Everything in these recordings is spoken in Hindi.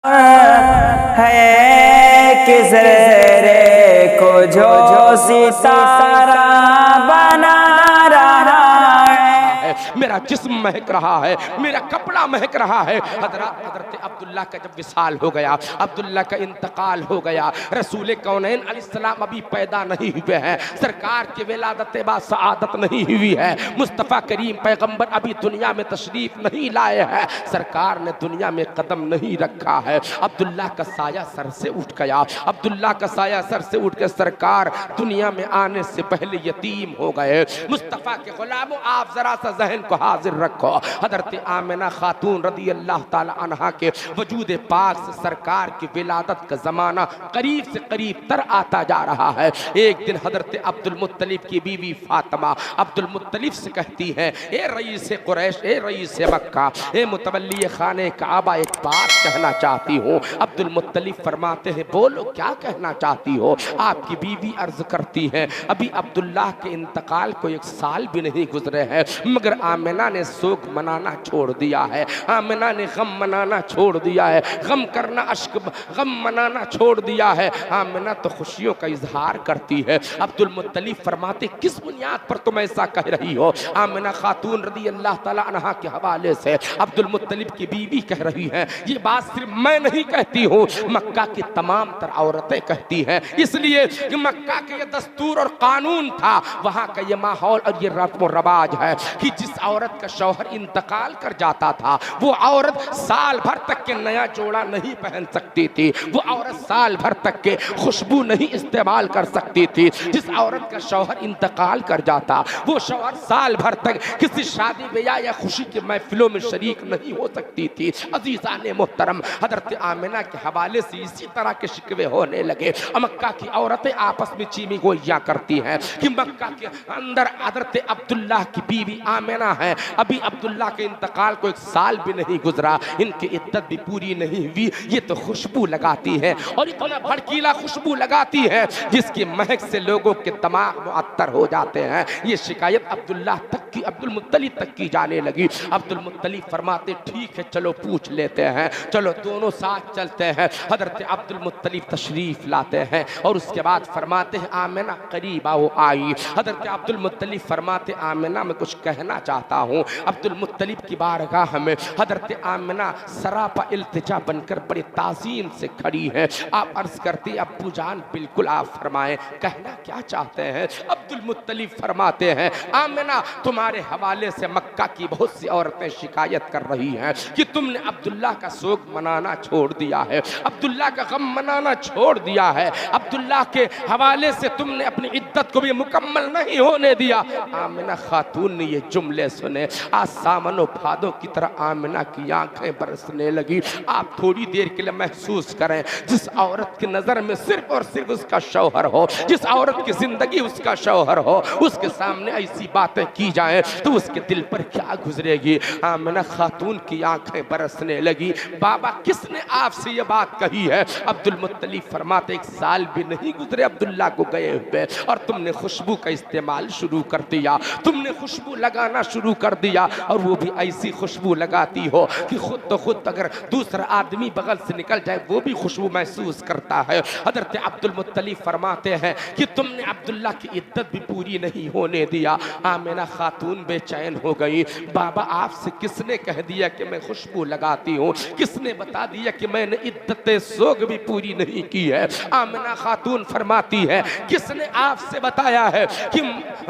है किस रे को जो सितारा बना रहा है। मेरा जिस्म महक रहा है, मेरा कपड़ा महक रहा है। हजरत अब्दुल्ला का जब विसाल हो गया, अब्दुल्ला का इंतकाल हो गया, रसूल कौनैन अलैहिस्सलाम अभी पैदा नहीं हुए हैं, सरकार के विलादत बा सआदत नहीं हुई है, मुस्तफ़ा करीम पैगंबर अभी दुनिया में तशरीफ नहीं लाए हैं, सरकार ने दुनिया में कदम नहीं रखा है। अब्दुल्ला का साया सर से उठ गया, अब्दुल्ला का साया सर से उठ के सरकार दुनिया में आने से पहले यतीम हो गए। मुस्तफ़ा के गुलामों, आप जरा सा जहन को हाजिर रखो, हजरत आमिना खातून रदी अल्लाह ताला अन्हा के वजूद पाक से सरकार की विलादत का जमाना करीब से करीब तर आता जा रहा है। एक दिन हजरत अब्दुल मुत्तलिब की बीवी फातिमा अब्दुल मुत्तलिब से कहती है, ए रईस कुरैश, ए रईस मक्का, ए मुतवल्ली खाने काबा, एक बात कहना चाहती हूँ। अब्दुल मुत्तलिब फरमाते हैं, बोलो क्या कहना चाहती हो। आपकी बीवी अर्ज करती है, अभी अब्दुल्लाह के इंतकाल को 1 साल भी नहीं गुजरे हैं, मगर आमिना ने शोक मनाना छोड़ दिया है, आमिना ने गम मनाना छोड़ दिया है, गम मनाना छोड़ दिया है। आमिना तो खुशियों का इजहार करती है। अब्दुल मुत्तलिब फरमाते, किस बुनियाद पर तुम ऐसा कह रही हो। आमिना खातून रदी अल्लाह ताला अन्हा के हवाले से अब्दुल मुत्तलिब की बीवी कह रही है, ये बात सिर्फ मैं नहीं कहती हूँ, मक्का की तमाम तर औरतें कहती हैं। इसलिए कि मक्का के ये दस्तूर और कानून था, वहाँ का ये माहौल और ये रस्म रवाज है कि जिस औरत का शौहर इंतकाल कर जाता था, वो औरत साल भर तक के नया जोड़ा नहीं पहन सकती थी, वो औरत साल भर तक के खुशबू नहीं इस्तेमाल कर सकती थी। जिस औरत का शौहर इंतकाल कर जाता, वो शौहर साल भर तक किसी शादी ब्याह या खुशी की महफिलों में शरीक नहीं हो सकती थी। अजीज़ाने मोहतरम, हजरत आमिना के हवाले से इसी तरह के शिकवे होने लगे। मक्का की औरतें आपस में चीमी गोइयां करती हैं कि मक्का के अंदर हजरत अब्दुल्लाह की बीवी आमिना है, अभी अब्दुल्लाह के इंतकाल को 1 साल भी नहीं गुजरा, इनकी इद्दत भी पूरी नहीं हुई, ये तो खुशबू लगाती है और इतना भड़कीला खुशबू लगाती है जिसकी महक से लोगों के दिमाग मुअत्तर हो जाते हैं। ये शिकायत अब्दुल्लाह तक की, अब्दुल मुत्तलिब तक की जाने लगी। अब्दुल मुत्तलिब फरमाते, ठीक है चलो पूछ लेते हैं, चलो दोनों साथ चलते हैं। हजरत अब्दुल मुत्तलिब तशरीफ लाते हैं और उसके बाद फरमाते हैं, आमिना करीब आओ। आई हजरत अब्दुल मुत्तलिब फरमाते, आमिना मैं कुछ कहना चाहता हूँ। अब्दुल मुत्तलिब की बारगाह में हजरत आमिना सरापा इल्तिजा बनकर बड़ी ताज़ीम से खड़ी है। आप अर्ज करती, अब्बू जान बिल्कुल आप फरमाएं, कहना क्या चाहते हैं। अब्दुल मुत्तलिब फरमाते हैं, आमिना तुम्हारे हवाले से मक्का की बहुत सी औरतें शिकायत कर रही हैं कि तुमने अब्दुल्लाह का शोक मनाना छोड़ दिया है, अब्दुल्लाह का गम मनाना छोड़ दिया है, अब्दुल्लाह के हवाले से तुमने अपनी इद्दत को भी मुकम्मल नहीं होने दिया। आमिना खातून ने ये जुमले सुने, आज सामनो भादों की तरह आमिना की आंखें बरसने लगी। आप थोड़ी देर के लिए महसूस करें, जिस औरत की नजर में सिर्फ और सिर्फ उसका शौहर हो, जिस औरत की जिंदगी उसका शौहर हो, उसके सामने ऐसी बातें की जाएं तो उसके दिल पर क्या गुजरेगी। आमिना खातून की आंखें बरसने लगी। बाबा किसने आपसे ये बात कही है। अब्दुल मुत्तलिब फरमाते, 1 साल भी नहीं गुजरे अब्दुल्ला को गए हुए और तुमने खुशबू का इस्तेमाल शुरू कर दिया, तुमने खुशबू लगाना शुरू कर दिया और वो भी ऐसी खुशबू लगाती हो कि खुद तो खुद अगर दूसरा आदमी बगल से निकल जाए वो भी खुशबू महसूस करता है। हजरत अब्दुल मुत्तलिब फरमाते हैं कि तुमने अब्दुल्ला की इद्दत भी पूरी नहीं होने दिया। आमिना खातून बेचैन हो गई। बाबा आपसे किसने कह दिया कि मैं खुशबू लगाती हूँ, किसने बता दिया कि मैंने इद्दत सोग भी पूरी नहीं की है। आमिना खातून फरमाती है, किसने आपसे बताया है कि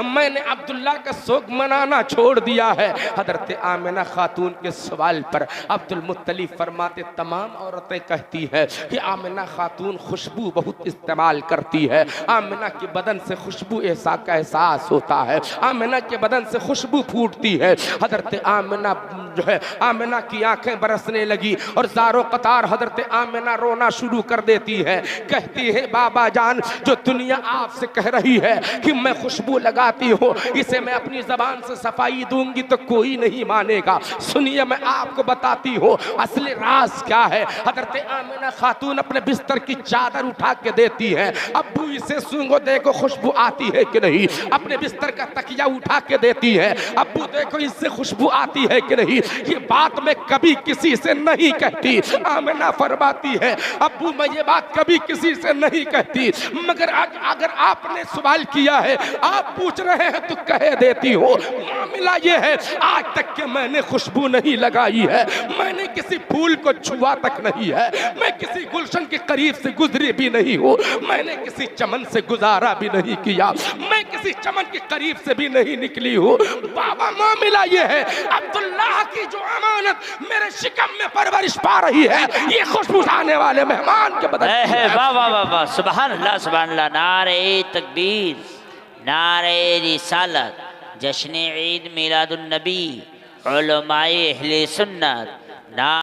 मैंने अब्दुल्ला का शोक मनाना छोड़ दिया है। हजरत आमिना खातून के सवाल पर अब्दुल मुत्तलिब फरमाते, तमाम औरतें कहती है कि आमिना खातून खुशबू बहुत इस्तेमाल करती है, आमिना के बदन से खुशबू ऐसा का एहसास होता है, आमिना के बदन से खुशबू फूटती है। हजरत आमिना जो है, आमिना की आंखें बरसने लगी और ज़ारो कतार हजरत आमिना रोना शुरू कर देती है। कहती है, बाबा जान जो दुनिया आपसे कह रही है कि मैं खुशबू लगाती हूँ, इसे मैं अपनी ज़बान से सफाई दूंगी तो कोई नहीं मानेगा। सुनिए मैं आपको बताती हूँ असली राज क्या है। हजरत आमिना खातून अपने बिस्तर की चादर उठा के देती है, अब्बू इसे सूंघो देखो खुशबू आती है कि नहीं। अपने बिस्तर का तकिया उठा के देती देती है, अब्बू देखो इससे खुशबू आती है कि नहीं, ये बात मैं कभी किसी से नहीं कहती। आमिना फरमाती है अब्बू मैं ये बात कभी किसी से नहीं कहती, मगर अगर आपने सवाल किया है, आप पूछ रहे हैं तो कह देती हूँ। मामला ये है आज तक के मैंने खुशबू नहीं लगाई है, मैंने किसी फूल को छुआ तक नहीं है, मैं किसी गुलशन के करीब से गुजरी भी नहीं हूँ, मैंने किसी चमन से गुजारा भी नहीं किया, मैं किसी चमन के करीब से भी नहीं निकली हूँ। बाबा मामला ये है अब्दुल्लाह की जो अमानत मेरे शिकम में परवरिश पा रही है, ये खुशबू आने वाले मेहमान के बदले है। वाह वाह वाह वाह, सुभान अल्लाह सुभान अल्लाह। नारे तकबीर, नारे रिसालत, जश्न ईद मिलादुन नबी, उलमाए अहले सुन्नत।